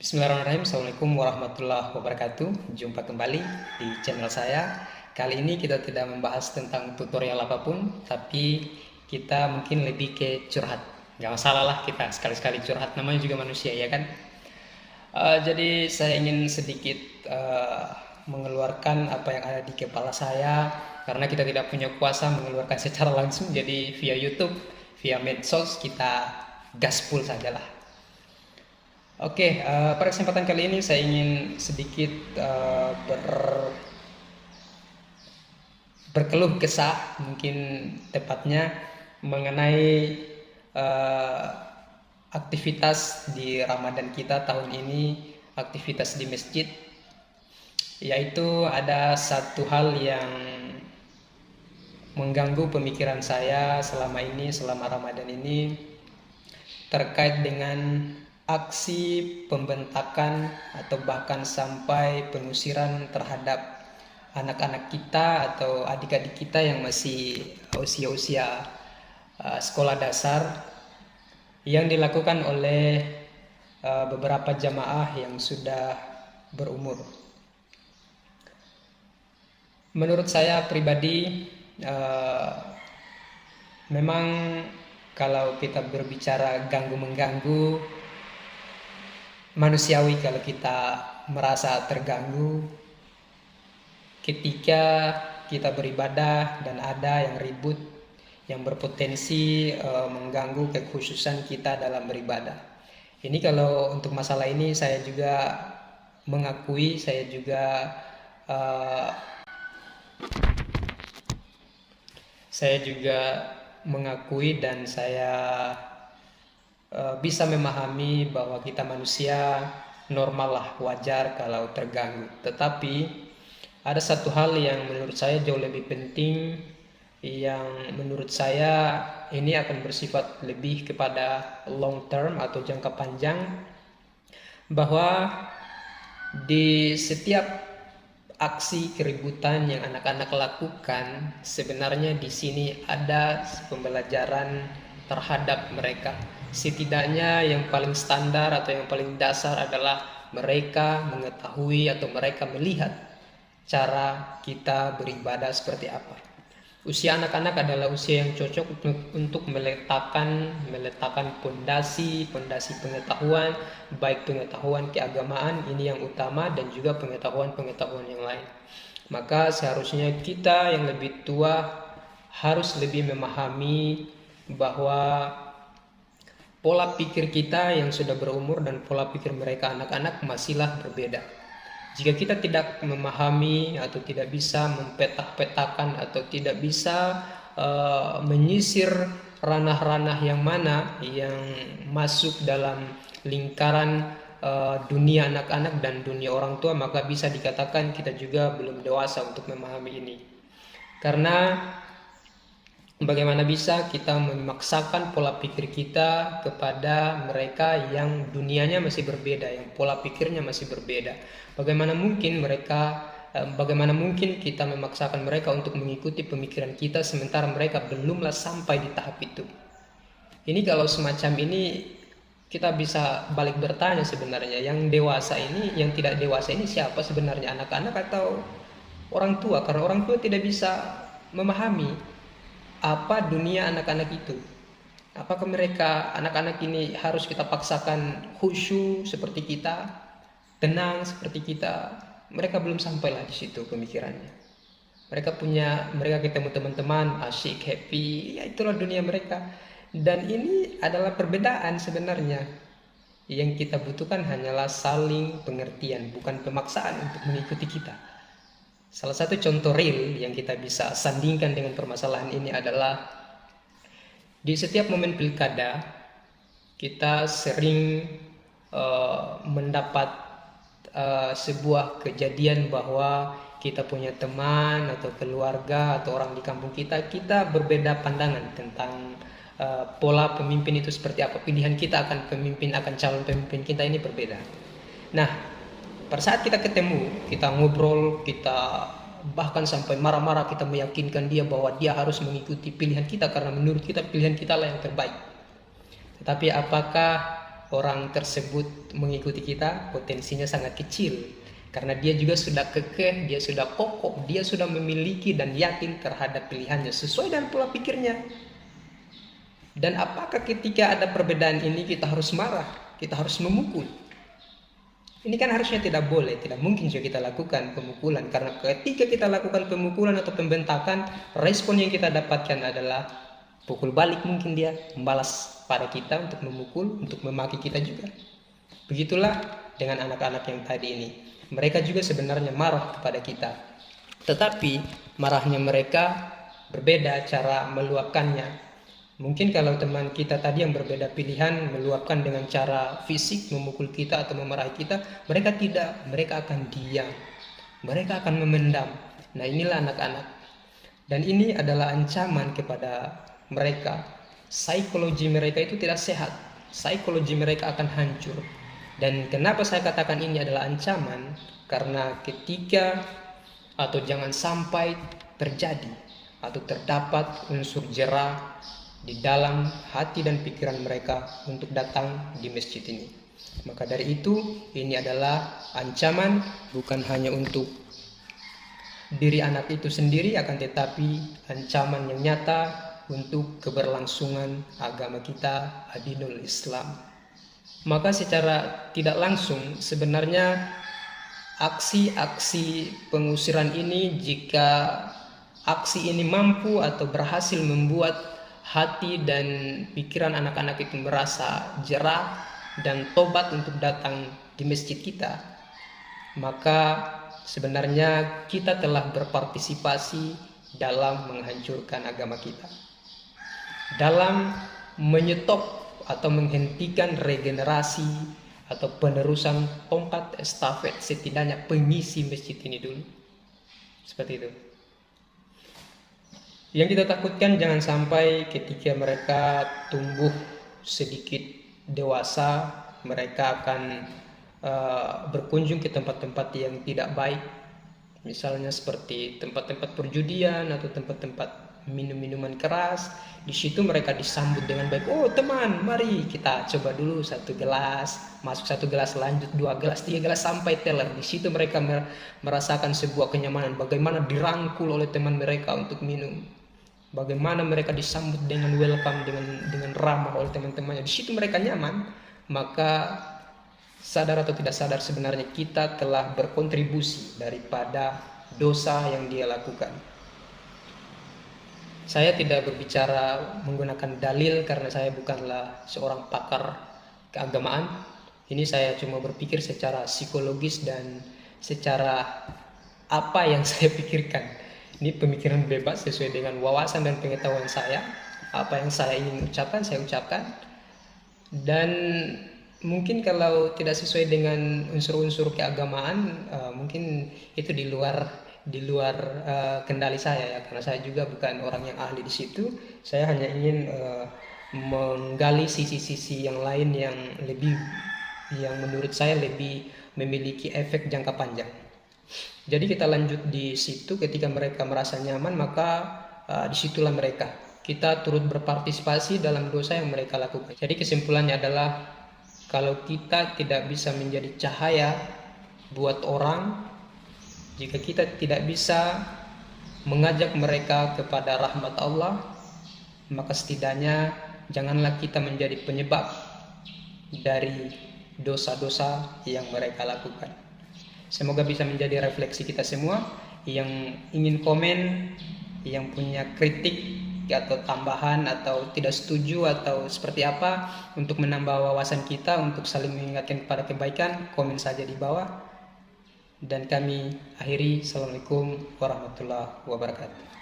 Bismillahirrahmanirrahim. Assalamualaikum warahmatullahi wabarakatuh. Jumpa kembali di channel saya. Kali ini kita tidak membahas tentang tutorial apapun, tapi kita mungkin lebih ke curhat. Gak masalah lah, kita sekali-sekali curhat, namanya juga manusia, ya kan? Jadi saya ingin sedikit mengeluarkan apa yang ada di kepala saya, karena kita tidak punya kuasa mengeluarkan secara langsung. Jadi via YouTube, via medsos, kita gaspol sajalah. Oke, pada kesempatan kali ini saya ingin sedikit berkeluh kesah, mungkin tepatnya mengenai aktivitas di Ramadan kita tahun ini, aktivitas di masjid, yaitu ada satu hal yang mengganggu pemikiran saya selama Ramadan ini, terkait dengan aksi pembentakan atau bahkan sampai pengusiran terhadap anak-anak kita atau adik-adik kita yang masih usia-usia sekolah dasar, yang dilakukan oleh beberapa jamaah yang sudah berumur. Menurut saya pribadi, memang kalau kita berbicara ganggu-mengganggu, manusiawi kalau kita merasa terganggu ketika kita beribadah dan ada yang ribut yang berpotensi mengganggu kekhususan kita dalam beribadah. Ini kalau untuk masalah ini saya juga mengakui, saya juga mengakui dan saya bisa memahami bahwa kita manusia normal lah, wajar kalau terganggu. Tetapi ada satu hal yang menurut saya jauh lebih penting, yang menurut saya ini akan bersifat lebih kepada long term atau jangka panjang, bahwa di setiap aksi keributan yang anak-anak lakukan, sebenarnya di sini ada pembelajaran terhadap mereka. Setidaknya yang paling standar atau yang paling dasar adalah mereka mengetahui atau mereka melihat cara kita beribadah seperti apa. Usia anak-anak adalah usia yang cocok untuk meletakkan pondasi pengetahuan, baik pengetahuan keagamaan ini yang utama dan juga pengetahuan yang lain. Maka seharusnya kita yang lebih tua harus lebih memahami bahwa pola pikir kita yang sudah berumur dan pola pikir mereka anak-anak masihlah berbeda. Jika kita tidak memahami atau tidak bisa mempetak-petakan atau tidak bisa menyisir ranah-ranah yang mana yang masuk dalam lingkaran dunia anak-anak dan dunia orang tua, maka bisa dikatakan kita juga belum dewasa untuk memahami ini. Karena bagaimana bisa kita memaksakan pola pikir kita kepada mereka yang dunianya masih berbeda, yang pola pikirnya masih berbeda? Bagaimana mungkin kita memaksakan mereka untuk mengikuti pemikiran kita sementara mereka belumlah sampai di tahap itu? Ini kalau semacam ini kita bisa balik bertanya, sebenarnya yang dewasa ini, yang tidak dewasa ini siapa sebenarnya, anak-anak atau orang tua? Karena orang tua tidak bisa memahami apa dunia anak-anak itu. Apakah mereka, anak-anak ini harus kita paksakan khusyuk seperti kita, tenang seperti kita? Mereka belum sampailah di situ pemikirannya. Mereka ketemu teman-teman, asyik, happy, ya itulah dunia mereka. Dan ini adalah perbedaan sebenarnya. Yang kita butuhkan hanyalah saling pengertian, bukan pemaksaan untuk mengikuti kita. Salah satu contoh real yang kita bisa sandingkan dengan permasalahan ini adalah di setiap momen pilkada kita sering mendapat sebuah kejadian bahwa kita punya teman atau keluarga atau orang di kampung kita berbeda pandangan tentang pola pemimpin itu seperti apa. Pilihan kita akan calon pemimpin kita ini berbeda. Nah, pada saat kita ketemu, kita ngobrol, kita bahkan sampai marah-marah, kita meyakinkan dia bahwa dia harus mengikuti pilihan kita karena menurut kita pilihan kita lah yang terbaik. Tetapi apakah orang tersebut mengikuti kita, potensinya sangat kecil. Karena dia juga sudah kekeh, dia sudah kokoh, dia sudah memiliki dan yakin terhadap pilihannya sesuai dengan pola pikirnya. Dan apakah ketika ada perbedaan ini kita harus marah, kita harus memukul? Ini kan harusnya tidak boleh, tidak mungkin juga kita lakukan pemukulan. Karena ketika kita lakukan pemukulan atau pembentakan, respon yang kita dapatkan adalah pukul balik, mungkin dia membalas pada kita untuk memukul, untuk memaki kita juga. Begitulah dengan anak-anak yang tadi ini. Mereka juga sebenarnya marah kepada kita. Tetapi marahnya mereka berbeda cara meluapkannya. Mungkin kalau teman kita tadi yang berbeda pilihan meluapkan dengan cara fisik, memukul kita atau memarahi kita, mereka tidak, mereka akan diam. Mereka akan memendam. Nah, inilah anak-anak. Dan ini adalah ancaman kepada mereka. Psikologi mereka itu tidak sehat. Psikologi mereka akan hancur. Dan kenapa saya katakan ini adalah ancaman? Karena ketika atau jangan sampai terjadi atau terdapat unsur jera di dalam hati dan pikiran mereka untuk datang di masjid ini. Maka dari itu, ini adalah ancaman bukan hanya untuk diri anak itu sendiri, akan tetapi ancaman yang nyata untuk keberlangsungan agama kita, adinul Islam. Maka secara tidak langsung sebenarnya aksi-aksi pengusiran ini, jika aksi ini mampu atau berhasil membuat hati dan pikiran anak-anak itu merasa jerah dan tobat untuk datang di masjid kita, maka sebenarnya kita telah berpartisipasi dalam menghancurkan agama kita, dalam menyetop atau menghentikan regenerasi atau penerusan tongkat estafet setidaknya pengisi masjid ini dulu. Seperti itu. Yang kita takutkan jangan sampai ketika mereka tumbuh sedikit dewasa, mereka akan berkunjung ke tempat-tempat yang tidak baik. Misalnya seperti tempat-tempat perjudian atau tempat-tempat minum-minuman keras. Di situ mereka disambut dengan baik. Oh teman, mari kita coba dulu 1 gelas, masuk 1 gelas, lanjut 2 gelas, 3 gelas sampai teler. Di situ mereka merasakan sebuah kenyamanan. Bagaimana dirangkul oleh teman mereka untuk minum, bagaimana mereka disambut dengan welcome, dengan ramah oleh teman-temannya. Di situ mereka nyaman. Maka sadar atau tidak sadar sebenarnya kita telah berkontribusi daripada dosa yang dia lakukan. Saya tidak berbicara menggunakan dalil karena saya bukanlah seorang pakar keagamaan. Ini saya cuma berpikir secara psikologis dan secara apa yang saya pikirkan. Ini pemikiran bebas sesuai dengan wawasan dan pengetahuan saya. Apa yang saya ingin ucapkan, saya ucapkan. Dan mungkin kalau tidak sesuai dengan unsur-unsur keagamaan, mungkin itu di luar kendali saya ya, karena saya juga bukan orang yang ahli di situ. Saya hanya ingin menggali sisi-sisi yang lain yang menurut saya lebih memiliki efek jangka panjang. Jadi kita lanjut di situ. Ketika mereka merasa nyaman, maka disitulah kita turut berpartisipasi dalam dosa yang mereka lakukan. Jadi kesimpulannya adalah kalau kita tidak bisa menjadi cahaya buat orang, jika kita tidak bisa mengajak mereka kepada rahmat Allah, maka setidaknya janganlah kita menjadi penyebab dari dosa-dosa yang mereka lakukan. Semoga bisa menjadi refleksi kita semua. Yang ingin komen, yang punya kritik atau tambahan atau tidak setuju atau seperti apa untuk menambah wawasan kita, untuk saling mengingatkan kepada kebaikan, komen saja di bawah. Dan kami akhiri, Assalamualaikum warahmatullahi wabarakatuh.